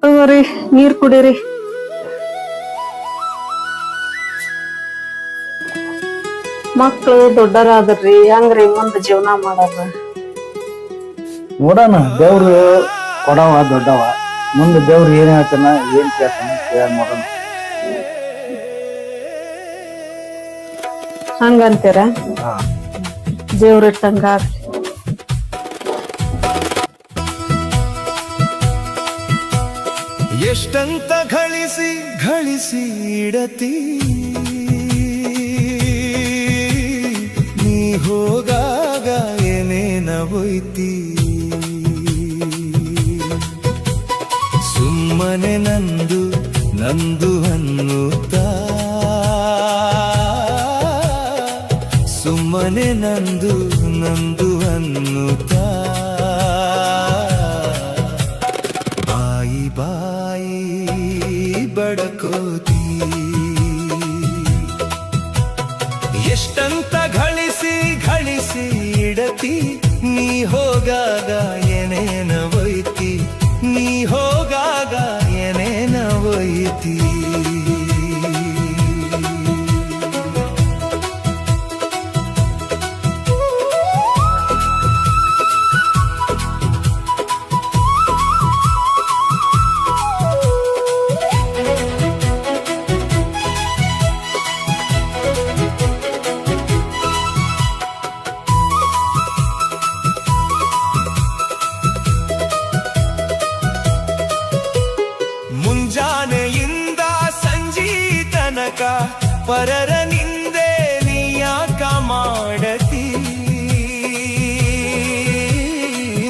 ತಗೋರಿ ನೀರ್ ಕುಡೀರಿ. ಮಕ್ಳು ದೊಡ್ಡರಾದ್ರಿ, ಹೆಂಗ್ರಿ ಮುಂದ್ ಜೀವನ ಮಾಡೋದು? ನೋಡೋಣ, ದೇವ್ರು ಕೊಡವ ದೊಡ್ಡವ, ಮುಂದೆ ದೇವ್ರು ಏನ್ ಹೇಳ್ತಾನ ಏನ್ ಕೇಳ್ತಾನ ಕೇಳ ನೋಡೋಣ. ಹಂಗಂತೀರ? ದೇವ್ರಿಟ್ಟಂಗ ಎಷ್ಟಂತ ಗಳಿಸಿ ಗಳಿಸಿ ಇಡತಿ, ನೀ ಹೋಗಾಗ ಏನೇನ ಹೋಯ್ತಿ. ಸುಮ್ಮನೆ ನಂದು ನಂದು ಅನ್ನುತ್ತಾ, ಸುಮ್ಮನೆ ನಂದು ನಂದು ಅನ್ನುತ್ತಾ, ಬಾಯಿ ಬಾಯಿ ಬಡಕೋತಿ. ಎಷ್ಟಂತ ಗಳಿಸಿ ಗಳಿಸಿ ಇಡತಿ, ನೀ ಹೋಗಾಗ ಏನೇನ ಒಯ್ತಿ, ನೀ ಹೋಗಾಗ ಏನೇನ ಒಯ್ತಿ. ಮುಂಜಾನೆಯಿಂದ ಸಂಜಿ ತನಕ ಪರರ ನಿಂದೆ ನೀಯಾಕ ಮಾಡತಿ.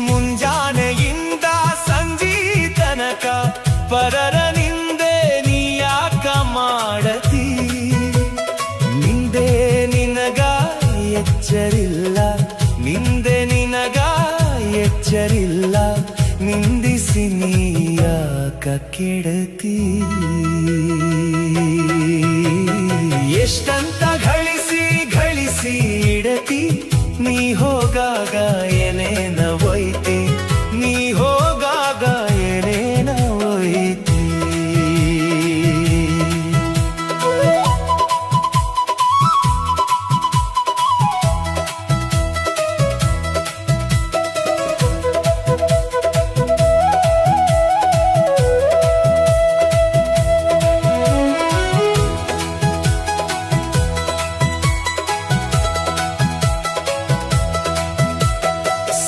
ಮುಂಜಾನೆಯಿಂದ ಸಂಜಿ ತನಕ ಪರರ ನಿಂದೆ ನೀಯಾಕ ಮಾಡತಿ. ನಿಂದೆ ನಿನಗ ಎಚ್ಚರಿಲ್ಲ, ನಿಂದೆ ನಿನಗ ಎಚ್ಚರಿಲ್ಲ, ನಿಂದಿಸಿ ನೀಯಾಕ ಕೆಡತಿ. ಎಷ್ಟಂತ ಗಳಿಸಿ ಗಳಿಸಿ ಇಡತಿ, ನೀ ಹೋಗಾಗ ಏನೇನ ಒಯ್ತಿ, ನೀ ಹೋಗಾಗ ಏನೇನ ಒಯ್ತಿ.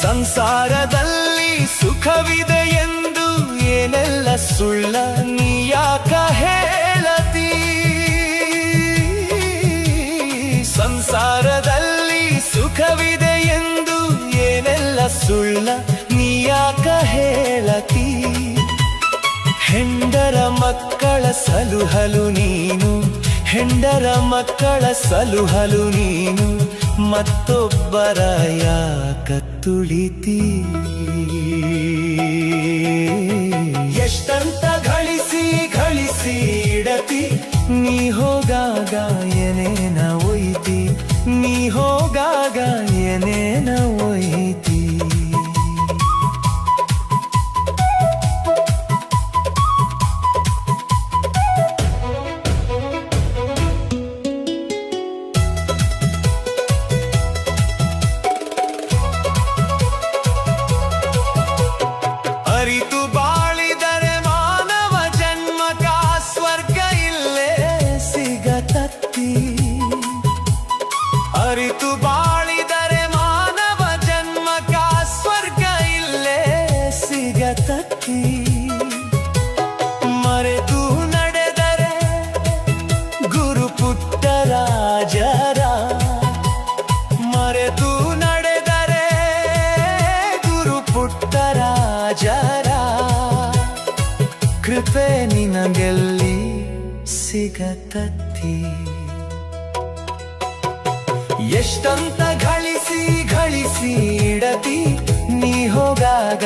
ಸಂಸಾರದಲ್ಲಿ ಸುಖವಿದೆ ಎಂದು ಏನೆಲ್ಲ ಸುಳ್ಳ ನೀಯಾಕ ಹೇಳತಿ. ಸಂಸಾರದಲ್ಲಿ ಸುಖವಿದೆ ಎಂದು ಏನೆಲ್ಲ ಸುಳ್ಳ ನೀಯಾಕ ಹೇಳತಿ. ಹೆಂಡರ ಮಕ್ಕಳ ಸಲುಹಲು ನೀನು, ಹೆಂಡರ ಮಕ್ಕಳ ಸಲುಹಲು ನೀನು, ಮತ್ತೊಬ್ಬರ ಯಾಕ ತುಳಿತಿ. ಎಷ್ಟಂತ ಗಳಿಸಿ ಗಳಿಸಿ ಇಡತಿ, ನೀ ಹೋಗಾಗ ಏನೇನ ಒಯ್ತಿ, ನೀ ಹೋಗಾಗ ಏನೇನ ಒಯ್ತಿ. ಅರಿತು ಬಾಳಿದರೆ ಮಾನವ ಜನ್ಮಕ ಸ್ವರ್ಗ ಇಲ್ಲೇ ಸಿಗತತ್ತಿ. ಅರಿತು ಬಾಳಿದರೆ ಮಾನವ ಜನ್ಮಕ ಸ್ವರ್ಗ ಇಲ್ಲೇ ಸಿಗತತ್ತಿ. ಮರೆತು ನಡೆದರೆ ಗುರುಪುಟ್ಟರಾಜರ, ಮರೆತು ನಡೆದರೆ ಗುರುಪುಟ್ಟರಾಜರ ಕೃಪೆ ನಿನಗೆಲ್ಲಿ ಸಿಗತತ್ತಿ. ಎಷ್ಟಂತ ಗಳಿಸಿ ಗಳಿಸಿ ಇಡತಿ, ನೀ ಹೋಗಾಗ